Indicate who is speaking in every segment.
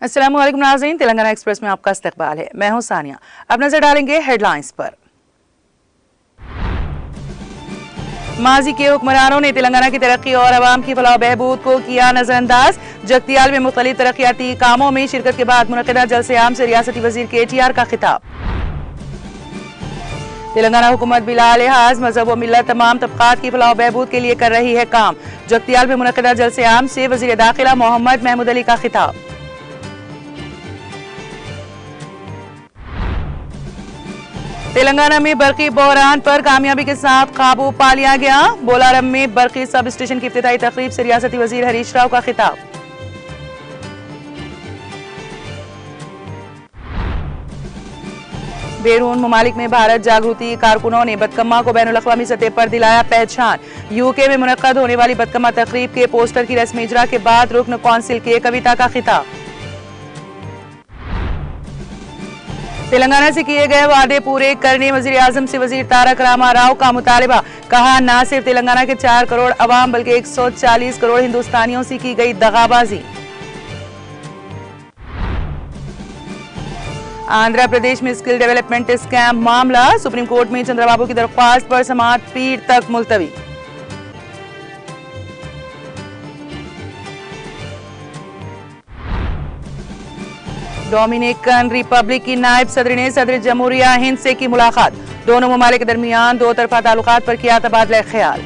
Speaker 1: अस्सलाम वालेकुम नाज़रीन, तेलंगाना एक्सप्रेस में आपका इस्तकबाल है। मैं हूं सानिया। अब नजर डालेंगे हेडलाइंस पर। माजी के हुक्मरानों ने तेलंगाना की तरक्की और अवाम की फलाह बहबूद को किया नजरअंदाज। जगतियाल में मुख्तलिफ तरक्याती कामों में शिरकत के बाद मुनक़िदा जलसे आम से रियासती वजीर KTR का खिताब। तेलंगाना हुकूमत बिला लिहाज मजहब व मिल्लत तमाम तबकात की फलाह बहबूद के लिए कर रही है काम। जगतियाल में मुनक़िदा जलसे आम से वजीर दाखिला मोहम्मद महमूद अली का खिताब। तेलंगाना में बरकी बहरान पर कामयाबी के साथ काबू पा लिया गया। बोलारम में बरकी सब स्टेशन की इफ्तिताई तकरीब से रियासती वजीर हरीश राव का खिताब। बैरून ममालिक में भारत जागृति कारकुनों ने बदकम्मा को बैनुल अक़वामी सतह पर दिलाया पहचान। UK में मुनक्कद होने वाली बदकम्मा तकरीब के पोस्टर की रस्मी इजरा के बाद रुकन कौंसिल के कविता का खिताब। तेलंगाना से किए गए वादे पूरे करने वजीर आजम से वजीर तारक रामा राव का मुतालिबा। कहा, न सिर्फ तेलंगाना के 4 करोड़ अवाम बल्कि 140 करोड़ हिंदुस्तानियों से की गई दगाबाजी। आंध्र प्रदेश में स्किल डेवलपमेंट स्कैम मामला। सुप्रीम कोर्ट में चंद्रबाबू की दरख्वास्त पर समाअत पीर तक मुलतवी। डोमिनिकन रिपब्लिक की नायब सदर ने सदर जमहूरिया हिंद से की मुलाकात। दोनों ममालिक के दरमियान दो तरफा ताल्लुकात पर किया तबादला ख्याल।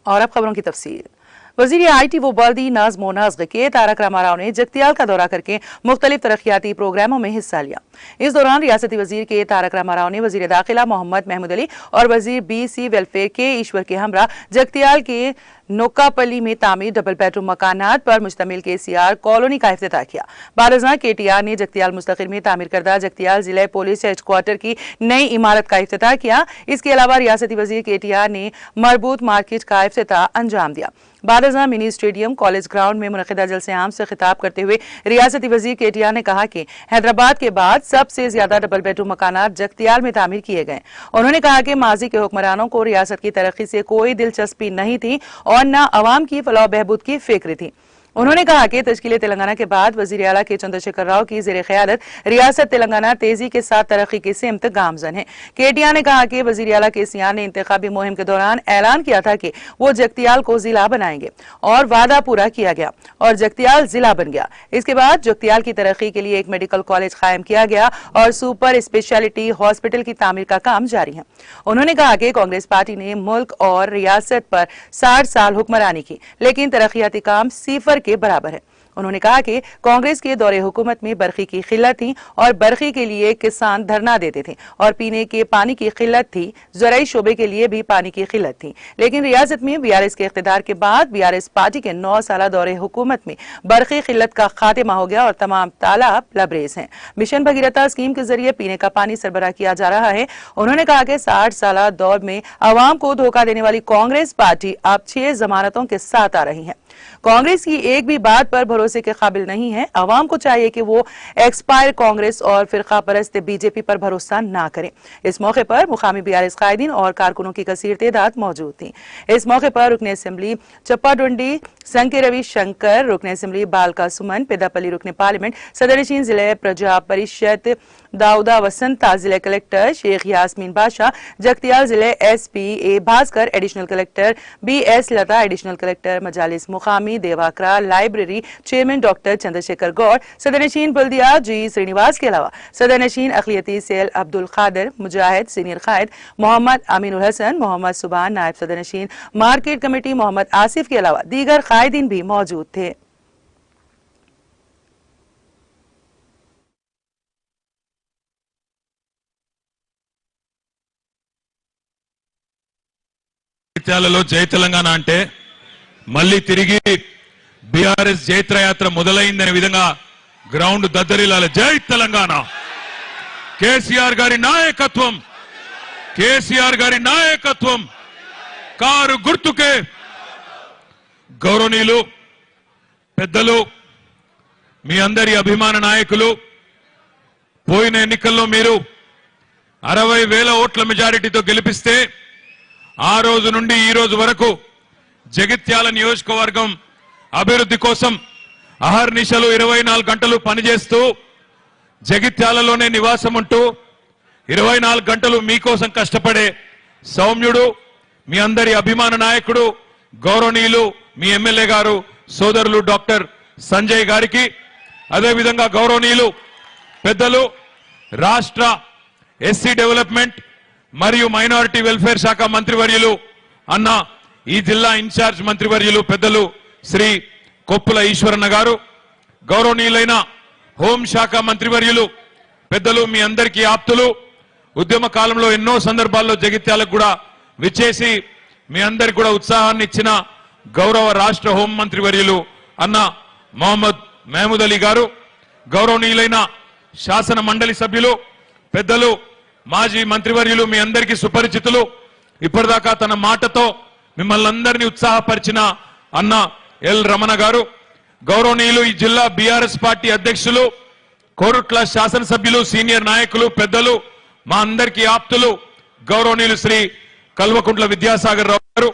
Speaker 1: और अब खबरों की तफसील। वजीर IT व बल्दी नज़्म व नस्क़ के तारक रामा राव ने जगतियाल का दौरा करके मुख्तलिफ तरक्याती प्रोग्रामों में हिस्सा लिया। इस दौरान रियासती वजीर के तारक रामा राव ने वजीर दाखिला मोहम्मद महमूद अली और वजीर BC वेलफेयर के ईश्वर के हमरा जगतियाल के नोकापल्ली में तामीर डबल बेडरूम मकानात पर मुश्तमिल KCR कॉलोनी का इफ्तिताह किया। बारज़ां KTR ने जगतियाल मुस्तकिल में तामीर करदा जगतियाल जिला पुलिस हेडक्वार्टर की नई इमारत का इफ्तिताह किया। इसके अलावा रियासती वजीर KTR ने मरबूत मार्केट का इफ्तिताह अंजाम दिया। बारज़ां मिनी स्टेडियम कॉलेज ग्राउंड में मुनक़िदा जलसे आम से खिताब करते हुए रियासती वजीर KTR ने कहा कि हैदराबाद के बाद सबसे ज्यादा डबल बेडरूम मकानात जगतियाल में तामीर किए गए। उन्होंने कहा कि माजी के हुक्मरानों को रियासत की तरक्की से कोई दिलचस्पी नहीं थी और न अवाम की फलाह बहबूद की फिक्र थी। उन्होंने कहा कि तश्कील तेलंगाना के बाद वजीर आला के चंद्रशेखर राव की ज़ेर क़यादत रियासत तेलंगाना तेजी के साथ तरक्की की सिमत गामजन है। KTR ने कहा कि वजीर आला KCR ने इंतखाबी मुहिम के दौरान ऐलान किया था कि वो जगतियाल को जिला बनाएंगे और वादा पूरा किया गया और जगतियाल जिला बन गया। इसके बाद जगतियाल की तरक्की के लिए एक मेडिकल कॉलेज कायम किया गया और सुपर स्पेशलिटी हॉस्पिटल की तामीर का काम जारी है। उन्होंने कहा कि कांग्रेस पार्टी ने मुल्क और रियासत पर 60 साल हुक्मरानी की, लेकिन तरक्याती काम सिफर के बराबर है। उन्होंने कहा कि कांग्रेस के दौरे हुकूमत में बरखी की किल्लत थी और बरखी के लिए किसान धरना देते थे और पीने के पानी की किल्लत थी। ज़राई शोबे के लिए भी पानी की किल्लत थी, लेकिन रियासत में BRS के इख्तिदार के बाद BRS पार्टी के 9 साला दौरे हुकूमत में बरखी किल्लत का खात्मा हो गया और तमाम तालाब लबरेज हैं। मिशन भगीरथा स्कीम के जरिए पीने का पानी सरबराह किया जा रहा है। उन्होंने कहा कि 60 साला दौर में अवाम को धोखा देने वाली कांग्रेस पार्टी अब 6 जमानतों के साथ आ रही है। कांग्रेस की एक भी बात पर भरोसे के काबिल नहीं है। अवाम को चाहिए कि वो एक्सपायर कांग्रेस और फिरका परस्त BJP पर भरोसा ना करें। इस मौके पर मुकामी BRS कायदीन और कारकुनों की कसीर तादाद मौजूद थी। इस मौके पर रुकन असेंबली चप्पाडुंडी संके रवि शंकर, रुकन असेंबली बालका सुमन, पेदापल्ली रुकन पार्लियामेंट सदरनशीन जिले प्रजा परिषद दाऊदा वसंता, जिले कलेक्टर शेख यास्मीन बादशाह, जगतियाल जिले SP A Bhaskar, additional collector BS Latha, additional collector मजालिस मुकामी देवाकरा library chairman doctor Chandrashekar Goud, सदरनशीन बल्दिया G श्रीनिवास के अलावा सदरनशीन अखिलियती सेल अब्दुल खादर, मुजाहिद सीनियर कायद मोहम्मद अमीनुल हसन, मोहम्मद सुबान, नायब सदरनशीन मार्केट कमेटी मोहम्मद आसिफ के अलावा दीगर कायदीन भी मौजूद थे।
Speaker 2: జై తెలంగాణ అంటే మళ్ళీ తిరిగి BRS జైత్రయాత్ర మొదలైందనే విధంగా గ్రౌండ్ దద్దరిల్లాలి. జై తెలంగాణ. KCR గారి నాయకత్వం, KCR గారి నాయకత్వం, కారు గుర్తుకే. గౌరవనీయులు పెద్దలు, మీ అందరి అభిమాన నాయకులు, పోయిన ఎన్నికల్లో మీరు 60,000 ఓట్ల మెజారిటీతో గెలిపిస్తే ఆ రోజు నుండి ఈ రోజు వరకు జగిత్యాల నియోజకవర్గం అభివృద్ధి కోసం అహర్నిశలు 24 గంటలు పనిచేస్తూ జగిత్యాలలోనే నివాసం ఉంటూ 24 గంటలు మీకోసం కష్టపడే సౌమ్యుడు, మీ అందరి అభిమాన నాయకుడు, గౌరవనీయులు మీ ఎమ్మెల్యే గారు సోదరులు డాక్టర్ సంజయ్ గారికి, అదేవిధంగా గౌరవనీయులు పెద్దలు రాష్ట్ర ఎస్సీ డెవలప్మెంట్ మరియు మైనారిటీ వెల్ఫేర్ శాఖ మంత్రివర్యులు అన్న ఈ జిల్లా ఇన్ఛార్జ్ మంత్రివర్యులు పెద్దలు శ్రీ కొప్పుల ఈశ్వరన్న గారు, గౌరవనీయులైన హోంశాఖ మంత్రివర్యులు పెద్దలు మీ అందరికీ ఆప్తులు, ఉద్యమ కాలంలో ఎన్నో సందర్భాల్లో జగిత్యాలకు కూడా విచ్చేసి మీ అందరికి కూడా ఉత్సాహాన్ని ఇచ్చిన గౌరవ రాష్ట్ర హోం మంత్రివర్యులు అన్న మహమూద్ అలీ గారు, గౌరవనీయులైన శాసన మండలి సభ్యులు పెద్దలు మాజీ మంత్రివర్యులు మీ అందరికీ సుపరిచితులు, ఇప్పటిదాకా తన మాటతో మిమ్మల్ని అందరినీ ఉత్సాహపరిచిన అన్న ఎల్ రమణ గారు, గౌరవనీయులు ఈ జిల్లా బీఆర్ఎస్ పార్టీ అధ్యక్షులు, కోరుట్ల శాసనసభ్యులు, సీనియర్ నాయకులు పెద్దలు, మా అందరికీ ఆప్తులు గౌరవనీయులు శ్రీ కల్వకుంట్ల విద్యాసాగర్ రావు గారు,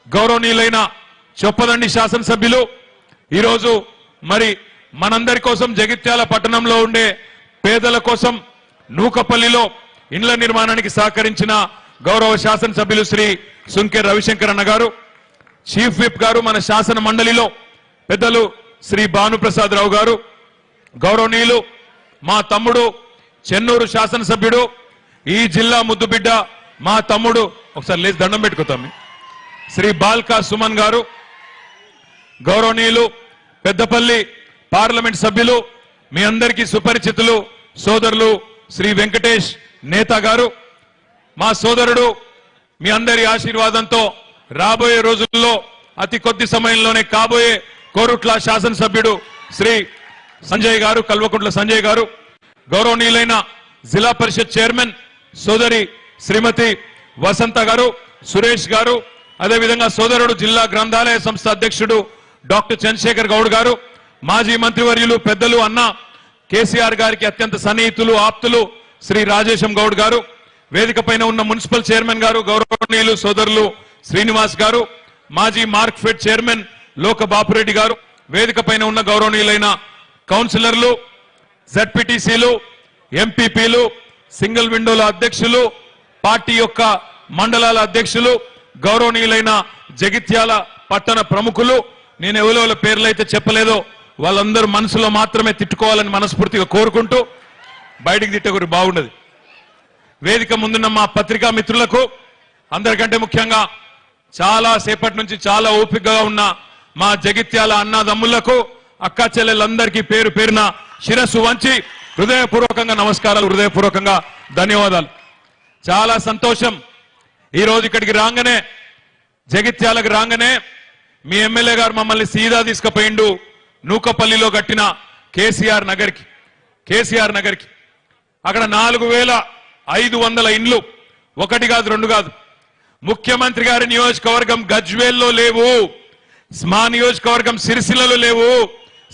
Speaker 2: గౌరవనీయులైన చొప్పదండి శాసనసభ్యులు, ఈరోజు మరి మనందరి కోసం జగిత్యాల పట్టణంలో ఉండే పేదల కోసం నూకపల్లిలో ఇండ్ల నిర్మాణానికి సహకరించిన గౌరవ శాసనసభ్యులు శ్రీ సుంకె రవిశంకర్ అన్న గారు, చీఫ్ విప్ గారు, మన శాసన మండలిలో పెద్దలు శ్రీ భానుప్రసాద్ రావు గారు, గౌరవనీయులు మా తమ్ముడు చెన్నూరు శాసనసభ్యుడు, ఈ జిల్లా ముద్దుబిడ్డ మా తమ్ముడు, ఒకసారి లేచి దండం పెట్టుకుంటాం, శ్రీ బాల్కా సుమన్ గారు, గౌరవనీయులు పెద్దపల్లి పార్లమెంట్ సభ్యులు మీ అందరికీ సుపరిచితులు సోదరులు శ్రీ వెంకటేష్ నేత గారు, మా సోదరుడు మీ అందరి ఆశీర్వాదంతో రాబోయే రోజుల్లో అతి కొద్ది సమయంలోనే కాబోయే కోరుట్ల శాసనసభ్యుడు శ్రీ సంజయ్ గారు, కల్వకుంట్ల సంజయ్ గారు, గౌరవనీయులైన జిల్లా పరిషత్ చైర్మన్ సోదరి శ్రీమతి వసంత గారు, సురేష్ గారు, అదేవిధంగా సోదరుడు జిల్లా గ్రంథాలయ సంస్థ అధ్యక్షుడు డాక్టర్ చంద్రశేఖర్ గౌడ్ గారు, మాజీ మంత్రివర్యులు పెద్దలు అన్న కేసీఆర్ గారికి అత్యంత సన్నిహితులు ఆప్తులు శ్రీ రాజేశం గౌడ్ గారు, వేదిక పైన ఉన్న మున్సిపల్ చైర్మన్ గారు గౌరవనీయులు సోదరులు శ్రీనివాస్ గారు, మాజీ మార్క్ ఫెడ్ చైర్మన్ లోక బాపురెడ్డి గారు, వేదిక పైన ఉన్న గౌరవనీయులైన కౌన్సిలర్లు, జడ్పీటీసీలు, ఎంపీపీలు, సింగిల్ విండోల అధ్యక్షులు, పార్టీ యొక్క మండలాల అధ్యక్షులు, గౌరవనీయులైన జగిత్యాల పట్టణ ప్రముఖులు, నేను ఎవరెవరి పేర్లు అయితే చెప్పలేదో వాళ్ళందరూ మనసులో మాత్రమే తిట్టుకోవాలని మనస్ఫూర్తిగా కోరుకుంటూ బయటికి తిట్టకూరు బాగుండదు. వేదిక ముందున్న మా పత్రికా మిత్రులకు, అందరికంటే ముఖ్యంగా చాలా సేపటి నుంచి చాలా ఓపికగా ఉన్న మా జగిత్యాల అన్నదమ్ములకు, అక్కా చెల్లెలందరికీ పేరు పేరున శిరస్సు వంచి హృదయపూర్వకంగా నమస్కారాలు, హృదయపూర్వకంగా ధన్యవాదాలు. చాలా సంతోషం. ఈ రోజు ఇక్కడికి రాగానే, జగిత్యాలకు రాగానే మీ ఎమ్మెల్యే గారు మమ్మల్ని సీదా తీసుకుపోయిండు నూకపల్లిలో కట్టిన కేసీఆర్ నగర్కి. అక్కడ 4500 ఇండ్లు, ఒకటి కాదు రెండు కాదు. ముఖ్యమంత్రి గారి నియోజకవర్గం గజ్వేల్లో లేవు, మా నియోజకవర్గం సిరిసిల్లలో లేవు,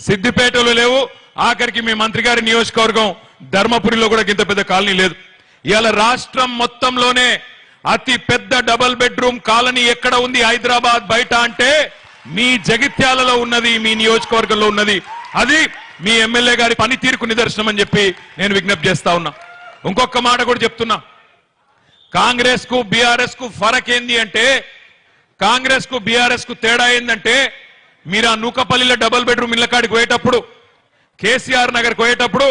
Speaker 2: సిద్దిపేటలో లేవు, ఆఖరికి మీ మంత్రి గారి నియోజకవర్గం ధర్మపురిలో కూడా ఇంత పెద్ద కాలనీ లేదు. ఇవాళ రాష్ట్రం మొత్తంలోనే అతి పెద్ద డబుల్ బెడ్రూమ్ కాలనీ ఎక్కడ ఉంది హైదరాబాద్ బయట అంటే మీ జగిత్యాలలో ఉన్నది, మీ నియోజకవర్గంలో ఉన్నది. అది మీ ఎమ్మెల్యే గారి పనితీరుకు నిదర్శనం అని చెప్పి నేను విజ్ఞప్తి చేస్తా ఉన్నా. ఇంకొక మాట కూడా చెప్తున్నా, కాంగ్రెస్ కు బీఆర్ఎస్ కు ఫరక్ ఏంది అంటే, కాంగ్రెస్ కు బీఆర్ఎస్ కు తేడా ఏంటంటే, మీరు ఆ నూకపల్లిలో డబుల్ బెడ్రూమ్ ఇళ్ల కాడికి పోయేటప్పుడు, కేసీఆర్ నగర్కి పోయేటప్పుడు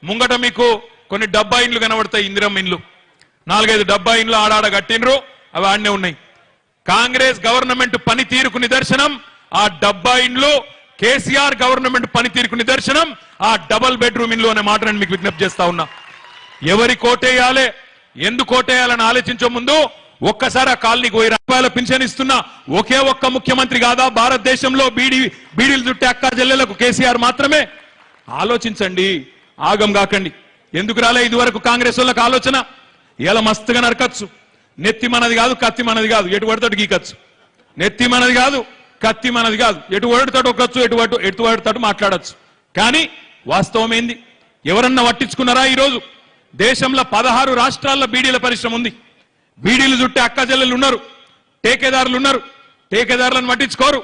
Speaker 2: ముంగట మీకు కొన్ని డబ్బా ఇండ్లు కనబడతాయి, ఇందిరమ్మ ఇండ్లు, 4-5 డబ్బా ఇండ్లు ఆడాడ కట్టినరు, అవి ఆడనే ఉన్నాయి. కాంగ్రెస్ గవర్నమెంట్ పనితీరుకు నిదర్శనం ఆ డబ్బా ఇండ్లు, కేసీఆర్ గవర్నమెంట్ పనితీరుకు నిదర్శనం ఆ డబుల్ బెడ్రూమ్ ఇండ్లు అనే మాట నేను మీకు విజ్ఞప్తి చేస్తా ఉన్నా. ఎవరి కోటేయాలి, ఎందుకు కోటేయాలని ఆలోచించే ముందు ఒక్కసారి ఆ కాలనీకి 1000 రూపాయల పింఛన్ ఇస్తున్నా ఒకే ఒక్క ముఖ్యమంత్రి కాదా భారతదేశంలో? బీడీలు చుట్టే అక్క చెల్లెలకు కేసీఆర్ మాత్రమే. ఆలోచించండి, ఆగం కాకండి. ఎందుకు రాలే ఇదివరకు కాంగ్రెస్ వాళ్ళకి ఆలోచన? ఇలా మస్తుగా నరకచ్చు. నెత్తి మనది కాదు, కత్తి మనది కాదు, ఎటు పడితోటి గీకచ్చు. నెత్తి మనది కాదు, కత్తి మనది కాదు, ఎటు పడితోటి ఒక్కచ్చు, ఎటు పడితోటి మాట్లాడచ్చు. కానీ వాస్తవం ఏంది? ఎవరన్నా పట్టించుకున్నారా? ఈరోజు దేశంలో 16 రాష్ట్రాల్లో బీడీల పరిశ్రమ ఉంది. బీడీలు చుట్టే అక్క చెల్లెలు ఉన్నారు. టేకేదారులు ఉన్నారు, టేకేదారులను పట్టించుకోరు,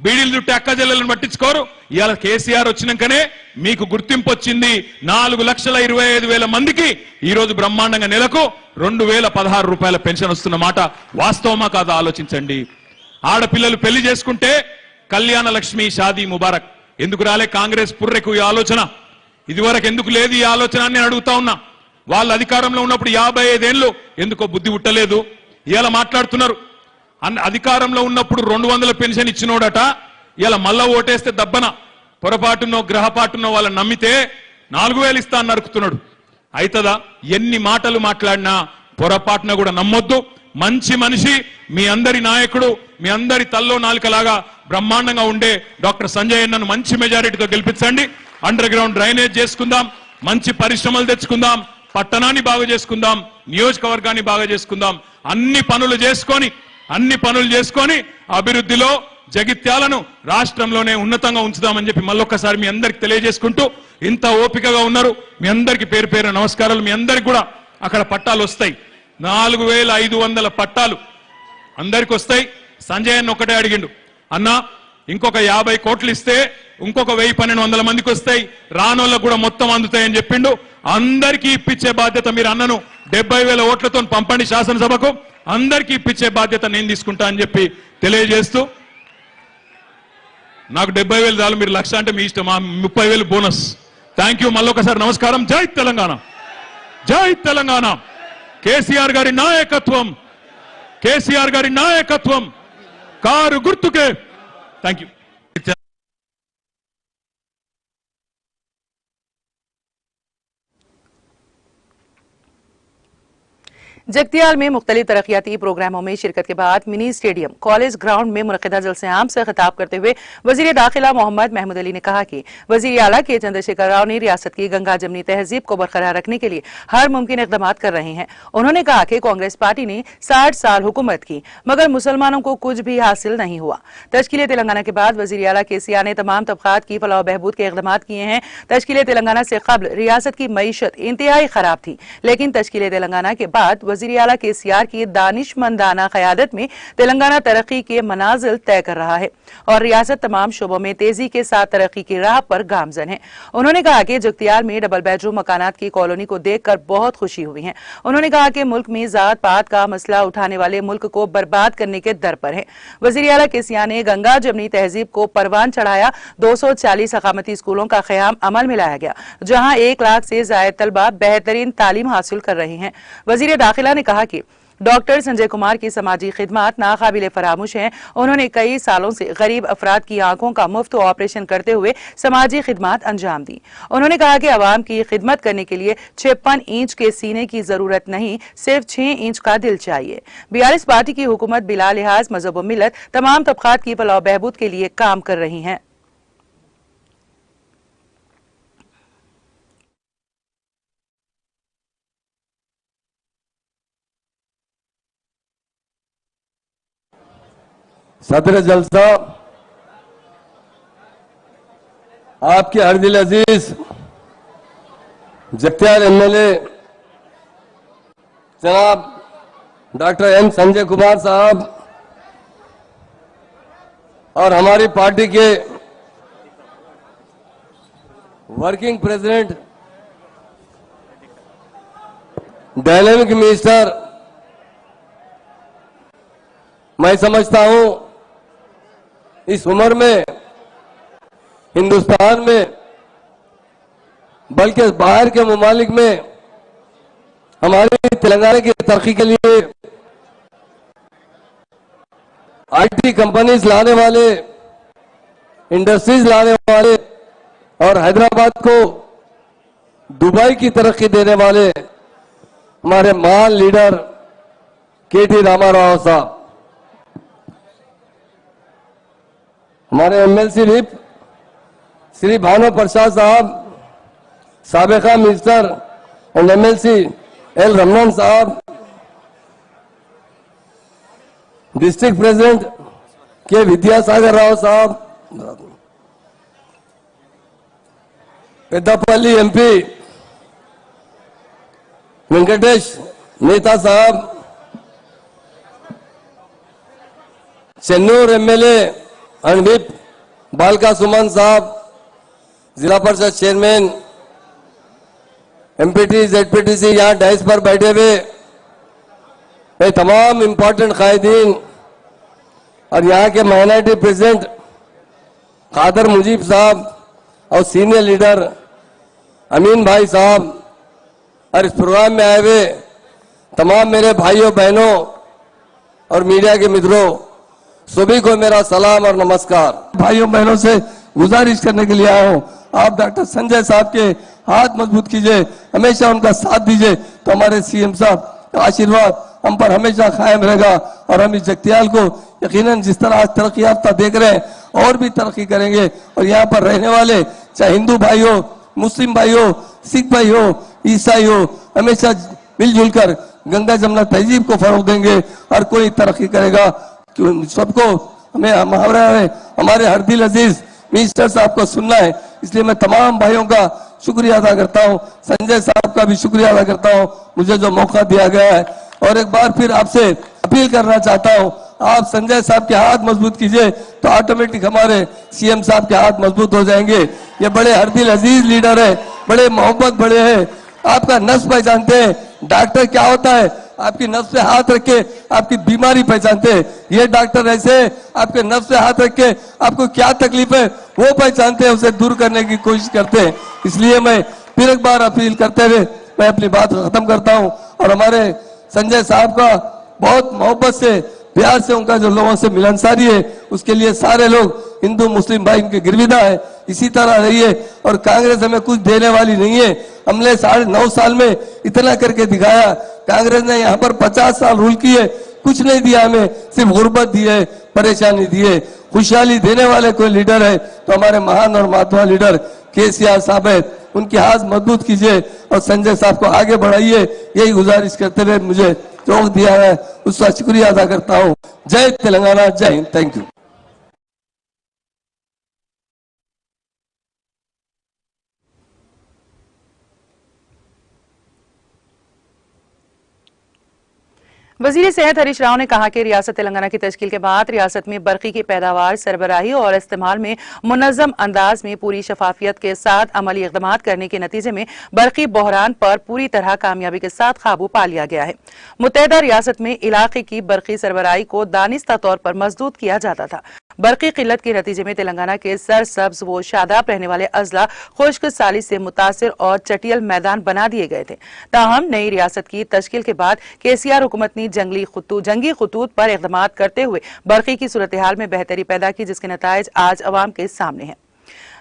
Speaker 2: బీడీలు చుట్టే అక్క చెల్లెలను పట్టించుకోరు. ఇవాళ కేసీఆర్ వచ్చినాకనే మీకు గుర్తింపు వచ్చింది. 4,25,000 మందికి ఈ రోజు బ్రహ్మాండంగా నెలకు 2,016 రూపాయల పెన్షన్ వస్తున్న మాట వాస్తవమా కాదా ఆలోచించండి. ఆడపిల్లలు పెళ్లి చేసుకుంటే కళ్యాణ లక్ష్మి షాదీ ముబారక్ ఎందుకు రాలే కాంగ్రెస్ పుర్రెకు ఈ ఆలోచన? ఇదివరకు ఎందుకు లేదు ఈ ఆలోచన అని నేను అడుగుతా ఉన్నా. వాళ్ళ అధికారంలో ఉన్నప్పుడు 55 ఏళ్ళు ఎందుకో బుద్ధి పుట్టలేదు. ఇవాళ మాట్లాడుతున్నారు అధికారంలో ఉన్నప్పుడు 200 పెన్షన్ ఇచ్చినోడట ఇలా మళ్ళా ఓటేస్తే దబ్బన పొరపాటునో గ్రహపాటునో వాళ్ళని నమ్మితే 4,000 ఇస్తా అని నరుకుతున్నాడు. అయితదా? ఎన్ని మాటలు మాట్లాడినా పొరపాటున కూడా నమ్మొద్దు. మంచి మనిషి, మీ అందరి నాయకుడు, మీ అందరి తల్లో నాలుకలాగా బ్రహ్మాండంగా ఉండే డాక్టర్ సంజయ్ అన్నను మంచి మెజారిటీతో గెలిపించండి. అండర్ గ్రౌండ్ డ్రైనేజ్ చేసుకుందాం, మంచి పరిశ్రమలు తెచ్చుకుందాం, పట్టణాన్ని బాగా చేసుకుందాం, నియోజకవర్గాన్ని బాగా చేసుకుందాం. అన్ని పనులు చేసుకొని అభివృద్ధిలో జగిత్యాలను రాష్ట్రంలోనే ఉన్నతంగా ఉంచుదామని చెప్పి మళ్ళొక్కసారి మీ అందరికి తెలియజేసుకుంటూ, ఇంత ఓపికగా ఉన్నారు మీ అందరికి పేరు పేరు నమస్కారాలు. మీ అందరికి కూడా అక్కడ పట్టాలు వస్తాయి. 4,500 పట్టాలు అందరికి వస్తాయి. సంజయ్ అన్న ఒకటే అడిగిండు, అన్నా ఇంకొక 50 కోట్లు ఇస్తే ఇంకొక 1,000-1,200 మందికి వస్తాయి, రానోళ్ళకు కూడా మొత్తం అందుతాయని చెప్పిండు. అందరికీ ఇప్పించే బాధ్యత మీరు అన్నను 70,000 ఓట్లతో పంపండి శాసనసభకు, అందరికీ ఇప్పించే బాధ్యత నేను తీసుకుంటా అని చెప్పి తెలియజేస్తూ, నాకు 70,000 చాలు, మీరు 1,00,000 అంటే మీ ఇష్టం, 30,000 బోనస్. థ్యాంక్ యూ, మళ్ళొకసారి నమస్కారం. జై తెలంగాణ, జై తెలంగాణ. కేసీఆర్ గారి నాయకత్వం, కేసీఆర్ గారి నాయకత్వం, కారు గుర్తుకే. Thank you.
Speaker 1: जगतियाल में मुख्तलिफ तरक्याती प्रोग्रामों में शिरकत के बाद मिनी स्टेडियम कॉलेज ग्राउंड में मुनक़िदा जलसे आम से खिताब करते हुए वज़ीर दाखिला मोहम्मद महमूद अली ने कहा कि वज़ीर आला के चंद्रशेखर राव ने रियासत की गंगा जमनी तहजीब को बरकरार रखने के लिए हर मुमकिन इक़दाम कर रहे हैं। उन्होंने कहा कि कांग्रेस पार्टी ने 60 साल हुकूमत की मगर मुसलमानों को कुछ भी हासिल नहीं हुआ। तश्कील तेलंगाना के बाद वज़ीर आला केसीआर ने तमाम तबक़ात की फलाह बहबूद के इक़दाम किए हैं। तश्कील तेलंगाना से कबल रियासत की मईशत इंतहाई खराब थी, लेकिन तश्कील तेलंगाना के बाद वज़ीर आला केसीआर की दानिशमंदाना क़यादत में तेलंगाना तरक्की के मनाजिल तय कर रहा है और रियासत तमाम शोबों में तेजी के साथ तरक्की की राह पर गामजन है। उन्होंने कहा कि जगतियाल में डबल बेडरूम मकानात की कॉलोनी को देखकर बहुत खुशी हुई है। उन्होंने कहा कि मुल्क में जात पात का मसला उठाने वाले मुल्क को बर्बाद करने के दर पर है। वज़ीर आला केसीआर ने गंगा जमनी तहजीब को परवान चढ़ाया। 240 अकामती स्कूलों का क़याम अमल में लाया गया, जहाँ 1 लाख से ज़ायद तलबा बेहतरीन तालीम हासिल कर रहे हैं। वज़ीर दाखिला ने कहा कि डॉक्टर संजय कुमार की समाजी खिदमत नाकाबिले फरामोश हैं। उन्होंने कई सालों से गरीब अफराद की आंखों का मुफ्त ऑपरेशन करते हुए समाजी खिदमत अंजाम दी। उन्होंने कहा कि अवाम की खिदमत करने के लिए 56 इंच के सीने की जरूरत नहीं, सिर्फ 6 इंच का दिल चाहिए। BRS पार्टी की हुकूमत बिला लिहाज मजहब व मिलत तमाम तबकात की फलाह बहबूद के लिए काम कर रही है।
Speaker 3: सदर जलसा आपके हरदिल अजीज जगतियाल MLA जनाब डॉक्टर M संजय कुमार साहब और हमारी पार्टी के वर्किंग प्रेसिडेंट डायनेमिक मिनिस्टर, मैं समझता हूं इस उम्र में हिंदुस्तान में बल्कि बाहर के ममालिक में हमारी तेलंगाना की तरक्की के लिए IT कंपनीज लाने वाले, इंडस्ट्रीज लाने वाले और हैदराबाद को दुबई की तरक्की देने वाले हमारे महान लीडर KT रामाराव साहब, हमारे MLC रिप श्री भानु प्रसाद साहब, साबिका minister and MLC L Ramana साहब, डिस्ट्रिक्ट प्रेसिडेंट के विद्यासागर राव साहब, पेद्दापल्ली MP वेंकटेश नेता साहब, चेन्नूर एमएलए एंड विप बालका सुमन साहब, जिला परिषद चेयरमैन, एमपीटी जेडपीटीसी यहाँ डाइस पर बैठे हुए मैं तमाम इम्पोर्टेंट कायदीन और यहाँ के माइनॉरिटी प्रेसिडेंट कादर मुजीब साहब और सीनियर लीडर अमीन भाई साहब और इस प्रोग्राम में आए हुए तमाम मेरे भाइयों बहनों और मीडिया के मित्रों, सभी को मेरा सलाम और नमस्कार। भाइयों बहनों से गुजारिश करने के लिए आया हूँ, आप डॉक्टर संजय साहब के हाथ मजबूत कीजिए, हमेशा उनका साथ दीजिए, तो हमारे सीएम साहब का आशीर्वाद हम पर हमेशा कायम रहेगा और हम इस जगतियाल को यकीनन जिस तरह आज तरक्की याफ्ता देख रहे हैं और भी तरक्की करेंगे। और यहाँ पर रहने वाले चाहे हिंदू भाई हो, मुस्लिम भाई हो, सिख भाई हो, ईसाई हो, हमेशा मिलजुल कर गंगा जमुना तहजीब को फरोग देंगे और कोई तरक्की करेगा। सबको हमें मुहावरा है, हमारे हर दिल अजीज मिनिस्टर साहब को सुनना है, इसलिए मैं तमाम भाइयों का शुक्रिया अदा करता हूं, संजय साहब का भी शुक्रिया अदा करता हूं मुझे जो मौका दिया गया है। और एक बार फिर आपसे अपील करना चाहता हूं, आप संजय साहब के हाथ मजबूत कीजिए तो ऑटोमेटिक हमारे सीएम साहब के हाथ मजबूत हो जाएंगे। ये बड़े हर दिल अजीज लीडर है, बड़े मोहब्बत बड़े हैं, आपका नफ्स पहचानते हैं। डॉक्टर क्या होता है, आपकी नफ्स पे हाथ रख के आपकी बीमारी पहचानते हैं। ये डॉक्टर ऐसे आपके नफ्स पे हाथ रख के आपको क्या तकलीफ है वो पहचानते हैं, उसे दूर करने की कोशिश करते हैं। इसलिए मैं फिर एक बार अपील करते हुए मैं अपनी बात खत्म करता हूं और हमारे संजय साहब का बहुत मोहब्बत से प्यार से उनका जो लोगों से मिलनसारी है उसके लिए सारे लोग हिंदू मुस्लिम भाई उनके गिरविदा है, इसी तरह रहिए। और कांग्रेस हमें कुछ देने वाली नहीं है, हमने 9.5 साल में इतना करके दिखाया। कांग्रेस ने यहाँ पर 50 साल रूल किए, कुछ नहीं दिया हमें, सिर्फ गुर्बत दी है, परेशानी दी है। खुशहाली देने वाले कोई लीडर है तो हमारे महान और महात्मा लीडर केसीआर साहब है, उनके हाथ मजबूत कीजिए और संजय साहब को आगे बढ़ाइए। यही गुजारिश करते हुए मुझे जो दिया है उसका शुक्रिया अदा करता हूँ। जय तेलंगाना, जय हिंद, थैंक यू।
Speaker 1: वजीर सेहत हरीश राव ने कहा कि रियासत तेलंगाना की तश्कील के बाद रियासत में बरकी की पैदावार, सरबराही और इस्तेमाल में मुनज़्ज़म अंदाज में पूरी शफाफियत के साथ अमली इक़दामात करने के नतीजे में बरकी बहरान पर पूरी तरह कामयाबी के साथ काबू पा लिया गया है। मुत्तहदा रियासत में इलाके की बरकी सरबराही को दानिस्ता तौर पर मजदूद किया जाता था। बरकी किल्लत के नतीजे में तेलंगाना के सरसब्ज व शादाब रहने वाले अजला खुश्क साली से मुतासिर और चटियल मैदान बना दिए गए थे। ताहम नई रियासत की तश्कील के बाद केसीआर हुकूमत ने जंगी खतूत पर इक़दामात करते हुए बरकी की सूरत हाल में बेहतरी पैदा की, जिसके नताइज आज अवाम के सामने हैं।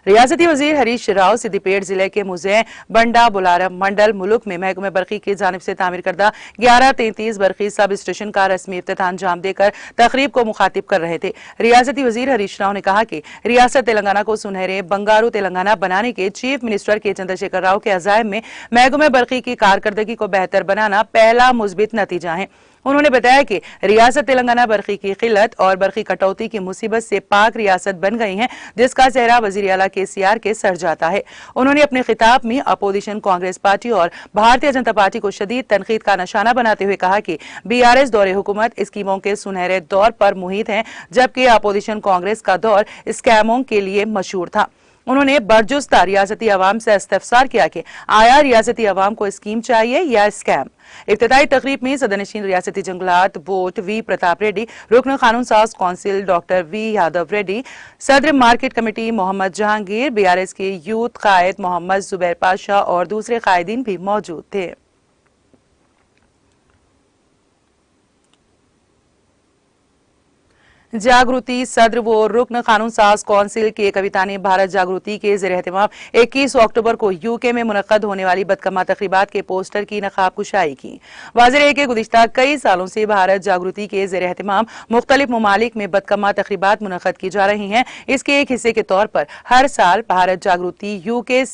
Speaker 1: रियासती वजीर हरीश राव सिद्दीपेट जिले के मुज़े बंडा बुलारम मंडल मुल्क में महकमे बरकी की जानिब से तामीर करदा 1133 बरकी सब स्टेशन का रस्मी इफ्तिताह अंजाम देकर तकरीब को मुखातिब कर रहे थे। रियासती वजीर हरीश राव ने कहा कि रियासत तेलंगाना को सुनहरे बंगारू तेलंगाना बनाने के चीफ मिनिस्टर के चंद्रशेखर राव के अज़ाइम में महकमे बरकी की कारकर्दगी को बेहतर बनाना पहला मुस्बित नतीजा है। उन्होंने बताया कि रियासत तेलंगाना बरकी की किल्लत और बरकी कटौती की मुसीबत से पाक रियासत बन गई है, जिसका चेहरा वजीर आला केसीआर के सर जाता है। उन्होंने अपने खिताब में अपोजिशन कांग्रेस पार्टी और भारतीय जनता पार्टी को शदीद तनकीद का निशाना बनाते हुए कहा कि बीआरएस दौरे हुकूमत स्कीमों के सुनहरे दौर पर मुहित है, जबकि अपोजिशन कांग्रेस का दौर स्कैमों के लिए मशहूर था। उन्होंने बरजुस्ता रियासती अवाम से इस्तफसार किया कि आया रियासती अवाम को स्कीम चाहिए या स्कैम। इफ्तिताई तकरीब में सदरनशीन रियासती जंगलात बोर्ड वी प्रताप रेड्डी, रुकन कानून साज council doctor V Yadav Reddy, सदर मार्केट कमेटी मोहम्मद जहांगीर, बीआरएस के यूथ कायद मोहम्मद जुबैर पाशा और दूसरे कायदीन भी मौजूद थे। जागृति सदर व रुकन कानून साज कौंसिल के कविता ने भारत जागृति के ज़ेर एहतमाम 21 अक्टूबर को यूके में मुनक्कद होने वाली बदकमा तकरीबात के पोस्टर की नकाब कुशाई की। वाज़ेह है कि गुज़िश्ता कई सालों से भारत जागृति के ज़ेर एहतमाम मुख्तलिफ ममालिक में बदकमा तकरीबात मुनक्कद की जा रही हैं। इसके एक हिस्से के तौर पर हर साल भारत जागृति यूके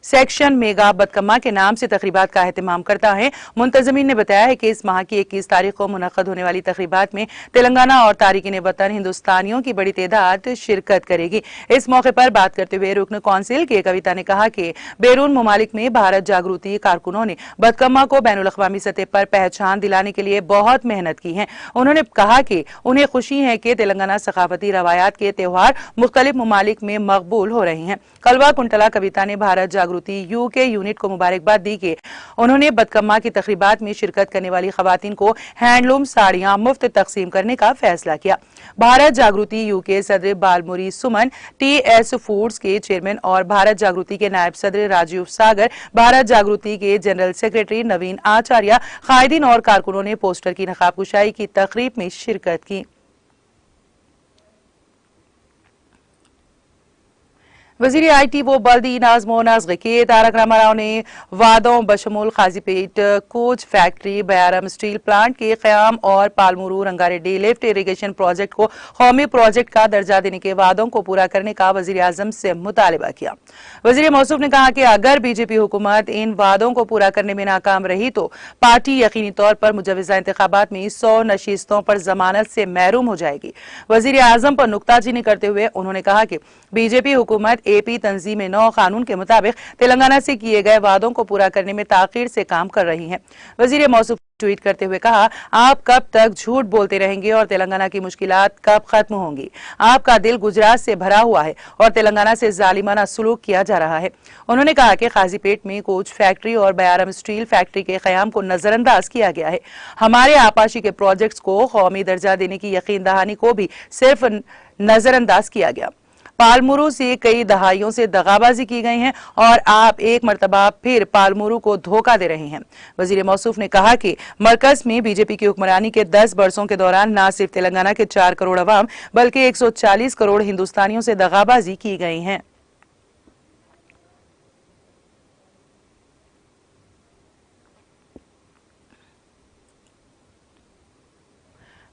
Speaker 1: सेक्शन मेगा बदकम्मा के नाम से तकरीबात का एहतमाम करता है। मुंतजमीन ने बताया है कि इस माह की 21 तारीख को मुनक्कद होने वाली तकरीबात में तेलंगाना और तारिकीन वतन हिंदुस्तानियों की बड़ी तादाद शिरकत करेगी। इस मौके पर बात करते हुए रुकन कौंसिल के कविता ने कहा कि बैरून ममालिक में भारत जागृति कारकुनों ने बदकम्मा को बैनुल अक़वामी सतह पर पहचान दिलाने के लिए बहुत मेहनत की है। उन्होंने कहा कि उन्हें खुशी है कि तेलंगाना सकाफती रवायात के त्यौहार मुख्तलिफ ममालिक में मकबूल हो रहे हैं। कलवा कुंटला कविता ने भारत जागृति यूके यूनिट को मुबारकबाद दी कि उन्होंने बदकम्मा की तकरीबात में शिरकत करने वाली खवातीन को हैंडलूम साड़ियां मुफ्त तकसीम करने का फैसला किया। भारत जागृति यूके सदर बालमुरी सुमन, TS फूड्स के चेयरमैन और भारत जागृति के नायब सदर राजीव सागर, भारत जागृति के जनरल सेक्रेटरी नवीन आचार्य, कायदीन और कारकुनों ने पोस्टर की नकाबकुशाई की तकरीब में शिरकत की। वजीर IT व बल्दी नाज़मोन नाज़ के तारक रामाराव ने वादों बशमूल Kazipet coach factory, Bayyaram steel plant के क़याम और Palamuru Rangareddy lift irrigation project को कौमी प्रोजेक्ट का दर्जा देने के वादों को पूरा करने का वजीर आज़म से मुतालबा किया। वजीर मौसूफ ने कहा कि अगर बीजेपी हुकूमत इन वादों को पूरा करने में नाकाम रही तो पार्टी यकीनी तौर पर मुजवज़ा इंतखाबात में 100 नशीस्तों पर जमानत से महरूम हो जाएगी। वजीर आज़म पर नुक्ताचीनी करते हुए उन्होंने कहा कि बीजेपी हुकूमत AP तंजीम नौ कानून के मुताबिक तेलंगाना से किए गए वादों को पूरा करने में ताखीर से काम कर रही है। वजीर मौसूफ ट्वीट करते हुए कहा, आप कब तक झूठ बोलते रहेंगे और तेलंगाना की मुश्किलात कब खत्म होंगी? आपका दिल गुजरात से भरा हुआ है और तेलंगाना से जालिमाना सलूक किया जा रहा है। उन्होंने कहा कि काजीपेट में कोच फैक्ट्री और बयारम स्टील फैक्ट्री के क़याम को नजरअंदाज किया गया है। हमारे आपाशी के प्रोजेक्ट्स को कौमी दर्जा देने की यकीन दहानी को भी सिर्फ नजरअंदाज किया गया। पालमुरू से कई दहाइयों से दगाबाजी की गई है और आप एक मरतबा फिर पालमुरू को धोखा दे रहे हैं। वजीर मौसूफ ने कहा कि मरकज में बीजेपी की हुक्मरानी के 10 बरसों के दौरान न सिर्फ तेलंगाना के 4 करोड़ अवाम बल्कि 140 करोड़ हिंदुस्तानियों से दगाबाजी की गई है।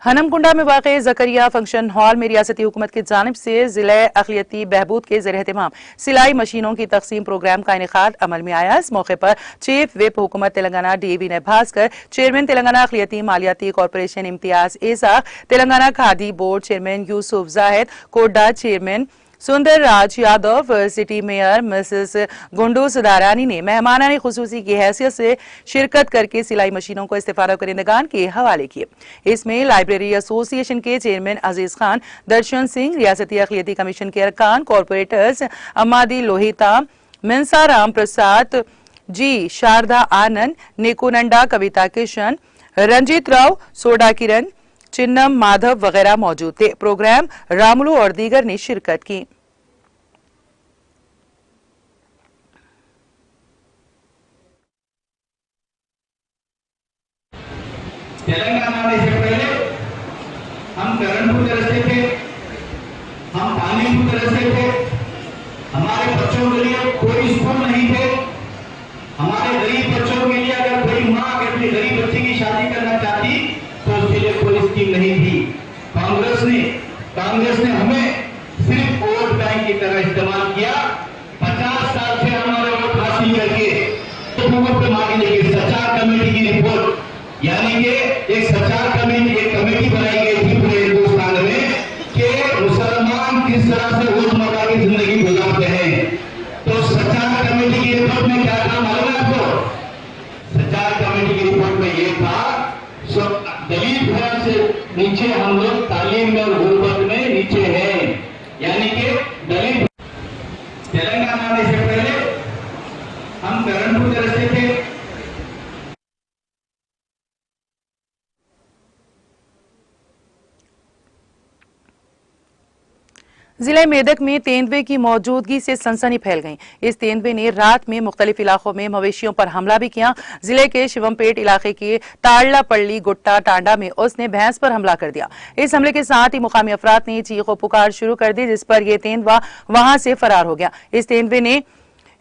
Speaker 1: हनमकुंडा में वाक़े जकरिया फंक्शन हॉल में रियासती हुकूमत की जानिब से जिला अक़लियती बहबूद के ज़ेर एहतमाम सिलाई मशीनों की तकसीम प्रोग्राम का इनेकाद अमल में आया। इस मौके पर चीफ विप हुकूमत तेलंगाना DA विनय भास्कर, चेयरमैन तेलंगाना अक़लियती मालियाती corporation Imtiaz Ishaq, Telangana khadi board chairman Yusuf Zahid, कोडा chairman Sundar Raj Yadav, city mayor Mrs Gundu Sudharani ने मेहमानानी खुसूसी की हैसियत से शिरकत करके सिलाई मशीनों को इस्तेफादा करनेगान के हवाले किए। इसमें लाइब्रेरी एसोसिएशन के चेयरमैन अजीज खान, दर्शन सिंह, रियासती अक़लियती कमीशन के अरकान, कॉरपोरेटर्स अम्मादी लोहिता, मिंसा राम प्रसाद जी, शारदा आनंद, निकुनंडा, कविता किशन, रंजीत राव, सोडा किरण, चिन्नम माधव वगैरह मौजूद थे। प्रोग्राम रामुलू और दीगर ने शिरकत की।
Speaker 4: तेलंगाना आने से पहले हम करंट तरसते थे, हम पानी तरसते थे, हमारे बच्चों के लिए कोई स्कूल नहीं थे। हमारे गरीब बच्चों के लिए अगर कोई माँ अपनी गरीब बच्ची की शादी करना चाहती तो उसके लिए कोई स्कीम नहीं थी। कांग्रेस ने हमें सिर्फ वोट बैंक की तरह इस्तेमाल किया। 50 साल से हमारे वोट हासिल करके हुकूमत पे मांगी गई सचार कमेटी की रिपोर्ट, यानी कि एक सचार कमेटी, एक कमेटी बनाई गई थी पूरे हिंदुस्तान में कि मुसलमान किस तरह से रोजमर्रा की जिंदगी गुजारते हैं। तो सचार कमेटी की रिपोर्ट में क्या था मालूम है आपको? सचार कमेटी की रिपोर्ट में ये था, दलित घर से नीचे हम लोग तालीम में और गुर्बत में नीचे हैं, यानी कि दलित। तेलंगाना आने से पहले हम करंट तरसते थे।
Speaker 1: जिले मेदक में तेंदुए की मौजूदगी से सनसनी फैल गई। इस तेंदुए ने रात में मुख्तलिफ इलाकों में मवेशियों पर हमला भी किया। जिले के शिवमपेट इलाके के ताड़लापल्ली गुट्टा टांडा में उसने भैंस पर हमला कर दिया। इस हमले के साथ ही मुकामी अफराद ने चीखो पुकार शुरू कर दी, जिस पर यह तेंदुआ वहां से फरार हो गया। इस तेंदुए ने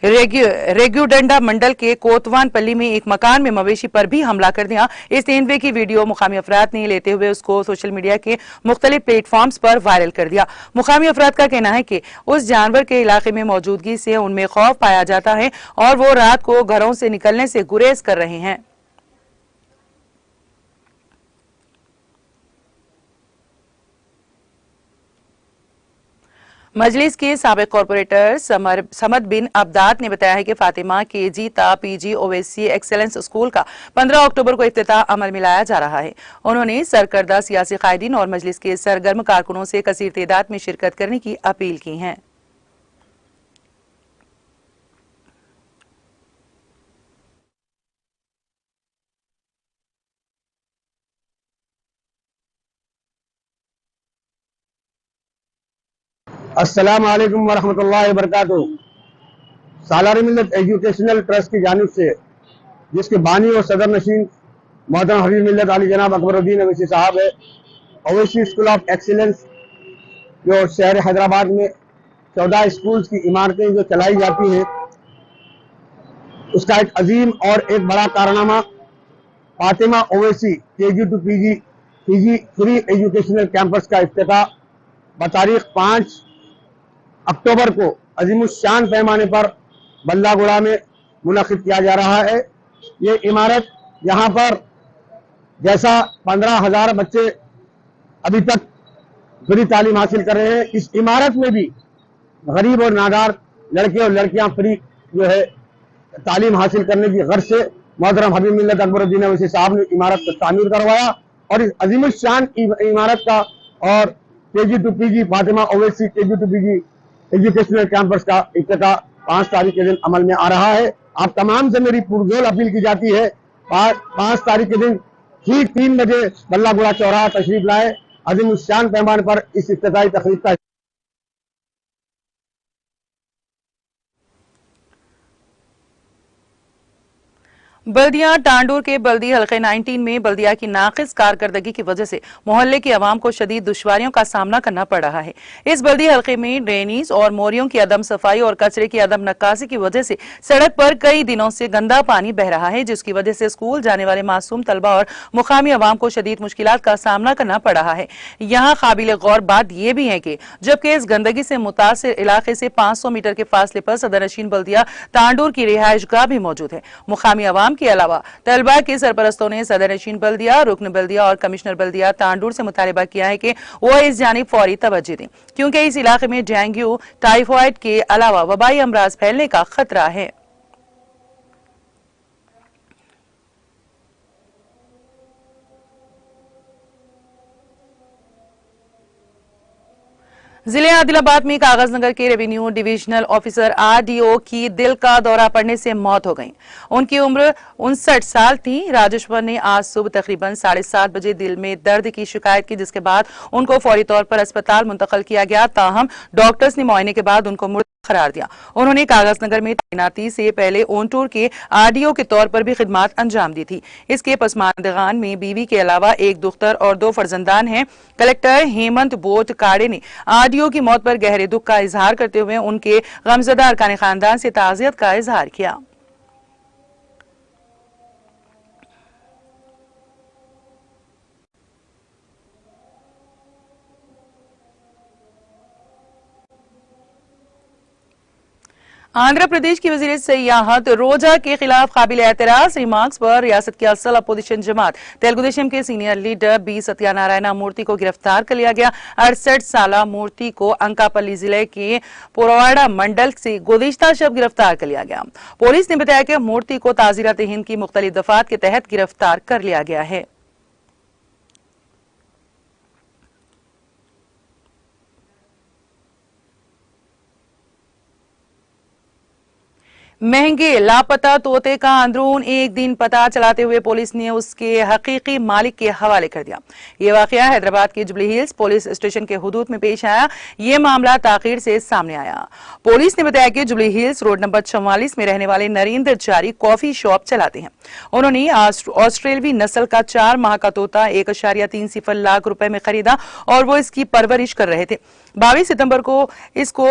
Speaker 1: रेग्यूडंडा मंडल के कोतवान पल्ली में एक मकान में मवेशी पर भी हमला कर दिया। इस तेंदुए की वीडियो मुकामी अफराद ने लेते हुए उसको सोशल मीडिया के मुख्तलिफ प्लेटफॉर्म्स पर वायरल कर दिया। मुकामी अफराद का कहना है कि उस जानवर के इलाके में मौजूदगी से उनमें खौफ पाया जाता है और वो रात को घरों से निकलने से गुरेज कर रहे हैं। मजलिस के साबिक कॉर्पोरेटर समद बिन अब्दाद ने बताया है कि फातिमा केजी ता पीजी ओवैसी एक्सेलेंस स्कूल का 15 अक्टूबर को इफ्तिताह अमल में लाया जा रहा है। उन्होंने सरकर्दा सियासी कायदीन और मजलिस के सरगर्म कारकुनों से कसीर तादाद में शिरकत करने की अपील की है।
Speaker 5: अस्सलाम वालेकुम वरहमतुल्लाहि वबरकातुहू। सालार मिल्लत एजुकेशनल ट्रस्ट की जानिब से, जिसके बानी और सदर नशीन मोहतरम हबीब मिल्लत अली जनाब अकबरुद्दीन अवैसी साहब है, ओवैसी स्कूल ऑफ एक्सीलेंस जो शहर हैदराबाद में 14 स्कूल्स की इमारतें जो चलाई जाती हैं, उसका एक अजीम और एक बड़ा कारनामा Fatima Owaisi KG to PG free educational campus का इफ्तिताह बतारीख 5 अक्टूबर को अजीमुशान पैमाने पर बल्लागुड़ा में मुनक़िद किया जा रहा है। ये इमारत यहाँ पर जैसा 15,000 बच्चे अभी तक फ्री तालीम हासिल कर रहे हैं, इस इमारत में भी गरीब और नादार लड़के और लड़कियां फ्री जो है तालीम हासिल करने की गर्ज से मोहतरम हबीब मिल्लत अकबरुद्दीन अवैसी साहब ने इमारत को तामीर करवाया और इस अजीमुशान इमारत का और KG to PG Fatima Owaisi KG to PG educational campus का इफ्तिताह 5 तारीख के दिन अमल में आ रहा है। आप तमाम से मेरी पुरजोर अपील की जाती है, 5 तारीख के दिन ठीक 3 बजे बल्लागुड़ा चौराहा तशरीफ लाए। अजीमुशान पैमाने पर इस इफ्तिताही तकरीब का
Speaker 1: बल्दिया टांडूर के बल्दी हल्के 19 में बल्दिया की नाकिस कारकर्दगी की वजह से मोहल्ले के अवाम को शदीद दुश्वारियों का सामना करना पड़ रहा है। इस बल्दी हल्के में ड्रेनेज और मोरियों की अदम सफाई और कचरे की अदम नक्कासी की वजह से सड़क पर कई दिनों से गंदा पानी बह रहा है, जिसकी वजह से स्कूल जाने वाले मासूम तलबा और मुकामी अवाम को शदीद मुश्किलात का सामना करना पड़ रहा है। यहाँ काबिल गौर बात यह भी है कि जबकि इस गंदगी से मुतासिर इलाके से 500 मीटर के फासले पर सदरनशीन बल्दिया टांडूर की रिहायशगाह भी मौजूद है। मुकामी अवाम के अलावा तलबा के सरपरस्तों ने सदरनशीन बल्दिया, रुकन बल्दिया और कमिश्नर बल्दिया टांडूर से मुतालिबा किया है कि वो इस जानिब फौरी तवज्जो दें, क्योंकि इस इलाके में डेंगू, टाइफाइड के अलावा वबाई अमराज फैलने का खतरा है। जिले आदिलाबाद में कागजनगर के रेवेन्यू डिविजनल ऑफिसर आरडीओ की दिल का दौरा पड़ने से मौत हो गई। उनकी उम्र 59 साल थी। राजेश्वर ने आज सुबह तकरीबन 7:30 बजे दिल में दर्द की शिकायत की, जिसके बाद उनको फौरी तौर पर अस्पताल मुंतकिल किया गया। ताहम डॉक्टर्स ने मुआयने के बाद उनको मुर्दा करार दिया। उन्होंने कागजनगर में तैनाती से पहले ओंटूर के आरडीओ के तौर पर भी खिदमत अंजाम दी थी। इसके पसमानदगान में बीवी के अलावा एक दुख्तर और 2 फर्जंदान हैं। कलेक्टर हेमंत बोट काड़े ने आरडीओ की मौत पर गहरे दुख का इजहार करते हुए उनके गमजदा अरकान खानदान से ताज़ियत का इजहार किया। आंध्र प्रदेश की वजीर सयाहत रोजा के खिलाफ काबिल एतराज रिमार्क्स पर रियासत की असल अपोजिशन जमात तेलुगु देशम के सीनियर लीडर बी सत्यानारायण मूर्ति को गिरफ्तार कर लिया गया। 68 साल मूर्ति को अंकापल्ली जिले के पुरवाड़ा मंडल से गुज़िश्ता शब गिरफ्तार कर लिया गया। पुलिस ने बताया कि मूर्ति को ताज़ीरात हिंद की मुख्तलिफ दफात के तहत गिरफ्तार कर लिया गया है। महंगे लापता तोते का अंदरून एक दिन पता चलाते हुए पुलिस ने उसके हकीकी मालिक के हवाले कर दिया। ये वाकया हैदराबाद के जुबली हिल्स पुलिस स्टेशन के हुदूद में पेश आया। ये मामला ताखीर से सामने आया। पुलिस ने बताया कि जुबली हिल्स रोड नंबर 44 में रहने वाले नरेंद्र चारी कॉफी शॉप चलाते हैं। उन्होंने ऑस्ट्रेलवी नस्ल का 4 माह का तोता 1.30 लाख रुपए में खरीदा और वो इसकी परवरिश कर रहे थे। 22 सितंबर को इसको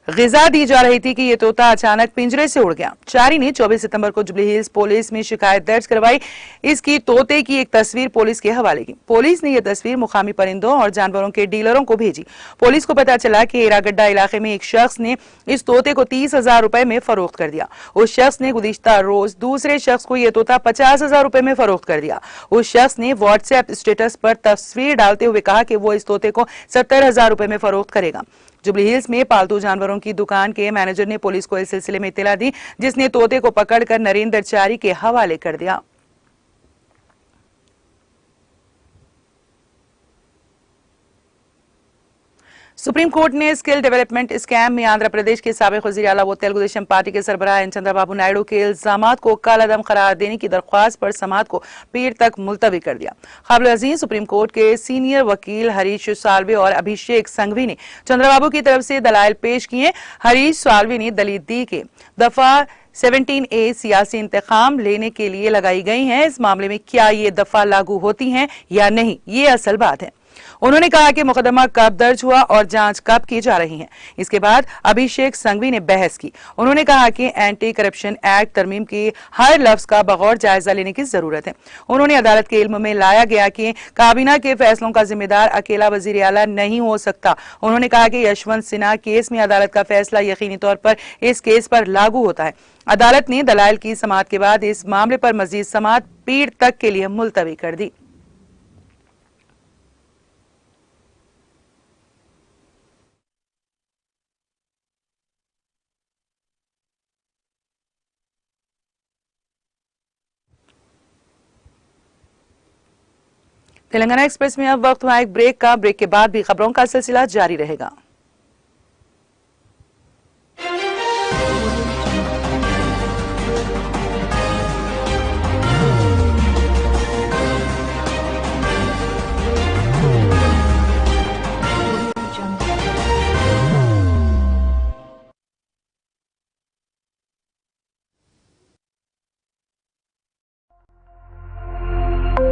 Speaker 1: ग़िज़ा दी जा रही थी कि ये तोता अचानक पिंजरे से उड़ गया। चारी ने 24 सितंबर को जुबली हिल्स पुलिस में शिकायत दर्ज करवाई। इसकी तोते की एक तस्वीर पुलिस के हवाले की। पुलिस ने यह तस्वीर मुकामी परिंदों और जानवरों के डीलरों को भेजी। पुलिस को पता चला कि एरागड्डा इलाके में एक शख्स ने इस तोते को 30,000 रुपए में फरोख्त कर दिया। उस शख्स ने गुज़िश्ता रोज दूसरे शख्स को यह तोता 50,000 रुपए में फरोख्त कर दिया। उस शख्स ने व्हाट्सएप स्टेटस पर तस्वीर डालते हुए कहा कि वो इस तोते को 70,000 रुपए में फरोख्त करेगा। जुबली हिल्स में पालतू जानवरों की दुकान के मैनेजर ने पुलिस को इस सिलसिले में इत्तला दी, जिसने तोते को पकड़कर नरेंद्र चारी के हवाले कर दिया। सुप्रीम कोर्ट ने स्किल डेवलपमेंट स्कैम में आंध्र प्रदेश के साबिक वज़ीर आला व तेलुगु देशम पार्टी के सरबराह एन चंद्रबाबू नायडू के इल्जामात को कालादम करार देने की दरख्वास्त पर समाअत को पीर तक मुलतवी कर दिया। काबिल-ए-अज़ीम सुप्रीम कोर्ट के सीनियर वकील हरीश साल्वे और अभिषेक संघवी ने चंद्रबाबू की तरफ से दलाइल पेश किए। हरीश साल्वे ने दलील दी कि दफा 17A सियासी इंतकाम लेने के लिए लगाई गई हैं। इस मामले में क्या ये दफा लागू होती हैं या नहीं, ये असल बात है। उन्होंने कहा कि मुकदमा कब दर्ज हुआ और जांच कब की जा रही है। इसके बाद अभिषेक संघवी ने बहस की। उन्होंने कहा कि एंटी करप्शन एक्ट तरमीम की हर लफ्ज का बगौर जायजा लेने की जरूरत है। उन्होंने अदालत के इल्म में लाया गया कि काबीना के फैसलों का जिम्मेदार अकेला वजीर आला नहीं हो सकता। उन्होंने कहा कि यशवंत सिन्हा केस में अदालत का फैसला यकीनी तौर पर इस केस पर लागू होता है। अदालत ने दलाइल की समाअत के बाद इस मामले पर मजीद समाअत पीर तक के लिए मुलतवी कर दी। तेलंगाना एक्सप्रेस में अब वक्त हुआ एक ब्रेक का। ब्रेक के बाद भी खबरों का सिलसिला जारी रहेगा।